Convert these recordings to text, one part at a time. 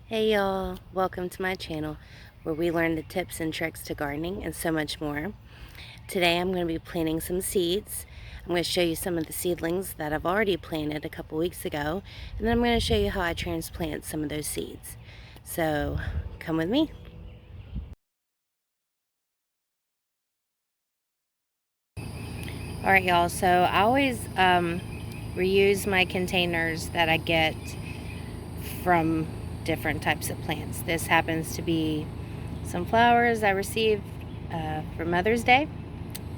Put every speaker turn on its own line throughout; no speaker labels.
Hey y'all, welcome to my channel where we learn the tips and tricks to gardening and so much more. Today I'm going to be planting some seeds. I'm going to show you some of the seedlings that I've already planted a couple weeks ago, and then I'm going to show you how I transplant some of those seeds. So come with me. Alright y'all, so I always reuse my containers that I get from different types of plants. This happens to be some flowers I received for Mother's Day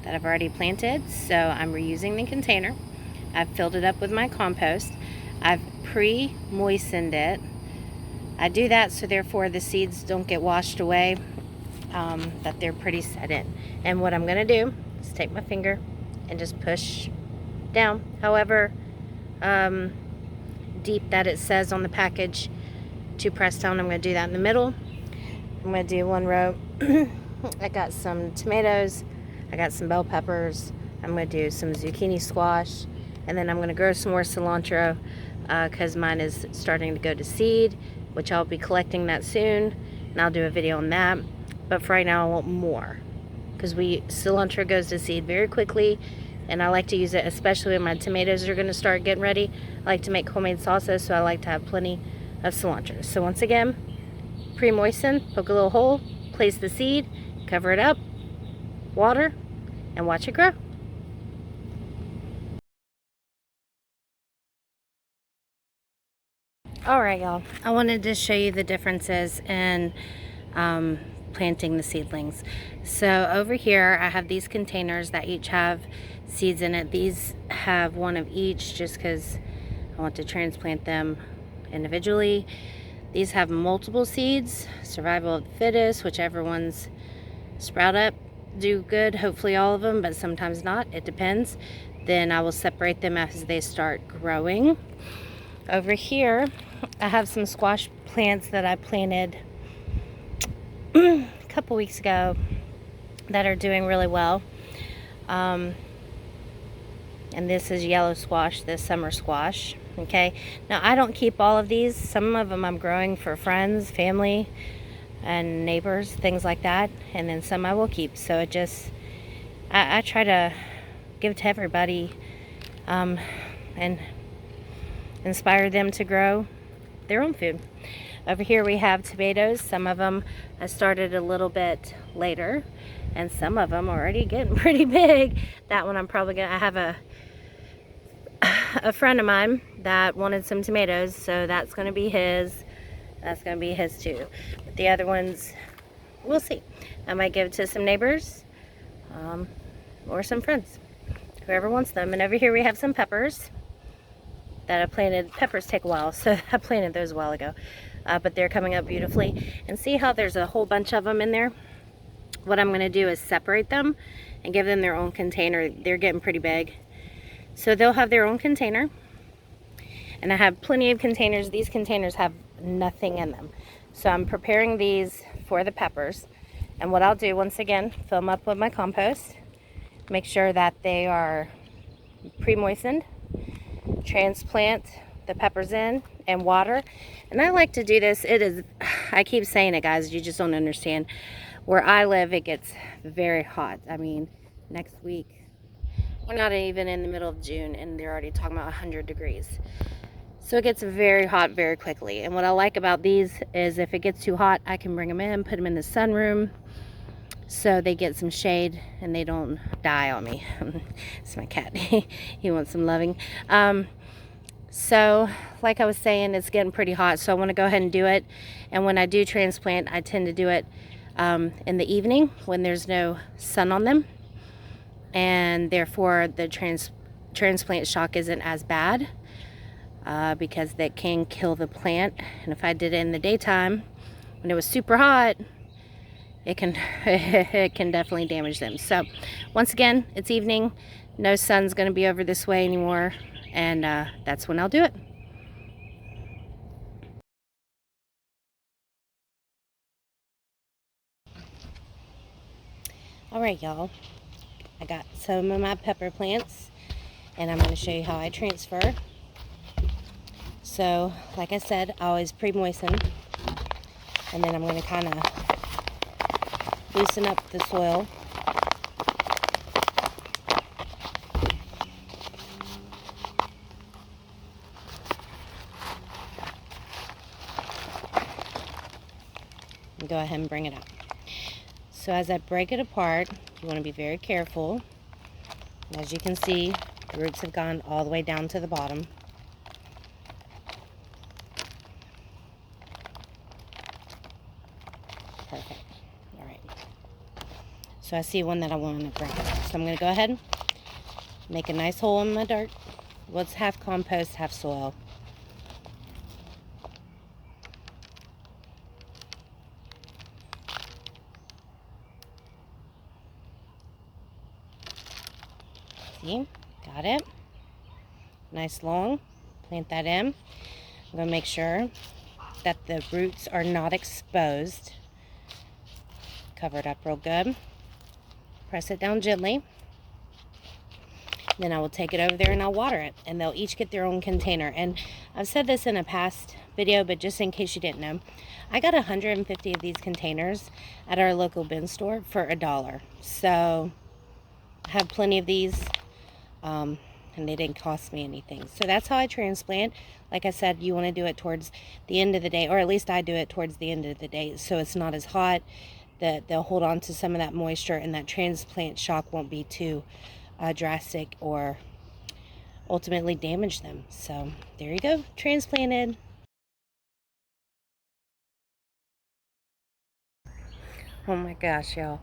that I've already planted, so I'm reusing the container. I've filled it up with my compost. I've pre-moistened it. I do that so therefore the seeds don't get washed away, that they're pretty set in. And what I'm going to do is take my finger and just push down, however deep that it says on the package to press down. I'm going to do that in the middle. I'm going to do one row. I got some tomatoes, I got some bell peppers, I'm going to do some zucchini squash, and then I'm going to grow some more cilantro because mine is starting to go to seed, which I'll be collecting that soon, and I'll do a video on that. But for right now I want more because cilantro goes to seed very quickly, and I like to use it especially when my tomatoes are going to start getting ready. I like to make homemade salsa, so I like to have plenty of cilantro. So once again, pre-moisten, poke a little hole, place the seed, cover it up, water, and watch it grow. Alright y'all, I wanted to show you the differences in planting the seedlings. So over here I have these containers that each have seeds in it. These have one of each just because I want to transplant them individually. These have multiple seeds, survival of the fittest, whichever ones sprout up do good, hopefully all of them, but sometimes not, it depends. Then I will separate them as they start growing. Over here I have some squash plants that I planted a couple weeks ago that are doing really well, and this is yellow squash, this summer squash. Okay, now I don't keep all of these. Some of them I'm growing for friends, family, and neighbors, things like that, and then some I will keep. So it just, I try to give to everybody and inspire them to grow their own food. Over here we have tomatoes. Some of them I started a little bit later, and some of them are already getting pretty big. That one I'm probably gonna, I have a friend of mine that wanted some tomatoes, so that's gonna be his. That's gonna be his too. But the other ones, we'll see. I might give it to some neighbors or some friends, whoever wants them. And over here we have some peppers that I planted. Peppers take a while, so I planted those a while ago, but they're coming up beautifully. And see how there's a whole bunch of them in there? What I'm gonna do is separate them and give them their own container. They're getting pretty big, so they'll have their own container. And I have plenty of containers. These containers have nothing in them, so I'm preparing these for the peppers. And what I'll do, once again, fill them up with my compost, make sure that they are pre-moistened, transplant the peppers in, and water. And I like to do this, I keep saying it guys, you just don't understand. Where I live it gets very hot. I mean, next week, we're not even in the middle of June and they're already talking about 100 degrees. So it gets very hot very quickly. And what I like about these is if it gets too hot, I can bring them in, put them in the sunroom, so they get some shade and they don't die on me. It's my cat. He wants some loving. So like I was saying, it's getting pretty hot, so I want to go ahead and do it. And when I do transplant, I tend to do it in the evening when there's no sun on them, and therefore the transplant shock isn't as bad, because that can kill the plant. And if I did it in the daytime when it was super hot, it can it can definitely damage them. So once again, it's evening, no sun's going to be over this way anymore, and that's when I'll do it. Alright y'all, I got some of my pepper plants and I'm going to show you how I transfer. So like I said, I always pre-moisten And then I'm going to kind of loosen up the soil. And go ahead and bring it up. So as I break it apart, you want to be very careful. As you can see, the roots have gone all the way down to the bottom. Perfect. All right. So I see one that I want to break up. So I'm going to go ahead and make a nice hole in my dirt. Well, it's half compost, half soil. See? Got it. Nice long. Plant that in. I'm going to make sure that the roots are not exposed. Cover it up real good. Press it down gently. Then I will take it over there and I'll water it. And they'll each get their own container. And I've said this in a past video, but just in case you didn't know, I got 150 of these containers at our local bin store for $1. So I have plenty of these. And they didn't cost me anything. So that's how I transplant. Like I said, you want to do it towards the end of the day, or at least I do it towards the end of the day, so it's not as hot, that they'll hold on to some of that moisture, and that transplant shock won't be too drastic or ultimately damage them. So there you go, transplanted. Oh my gosh, y'all.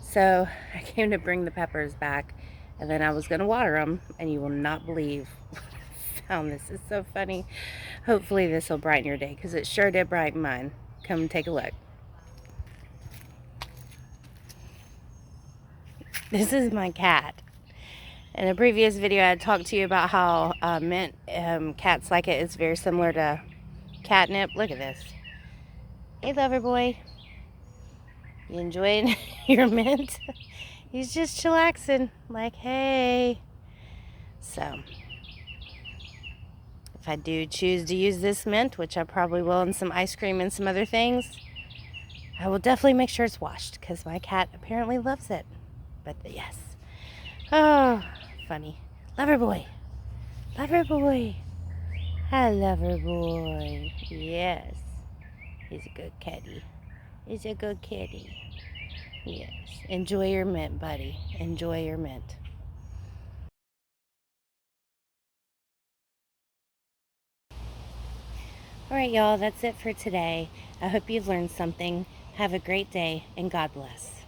So I came to bring the peppers back, and then I was going to water them, and you will not believe found this. Is so funny. Hopefully this will brighten your day, because it sure did brighten mine. Come take a look. This is my cat. In a previous video I talked to you about how mint cats like it. It's very similar to catnip. Look at this. Hey lover boy, you enjoying your mint? He's just chillaxing, like, hey. So if I do choose to use this mint, which I probably will in some ice cream and some other things, I will definitely make sure it's washed, because my cat apparently loves it. But yes. Oh, funny. Lover boy. Lover boy. Hi, lover boy. Yes. He's a good kitty. He's a good kitty. Yes. Enjoy your mint, buddy. Enjoy your mint. Alright, y'all. That's it for today. I hope you've learned something. Have a great day, and God bless.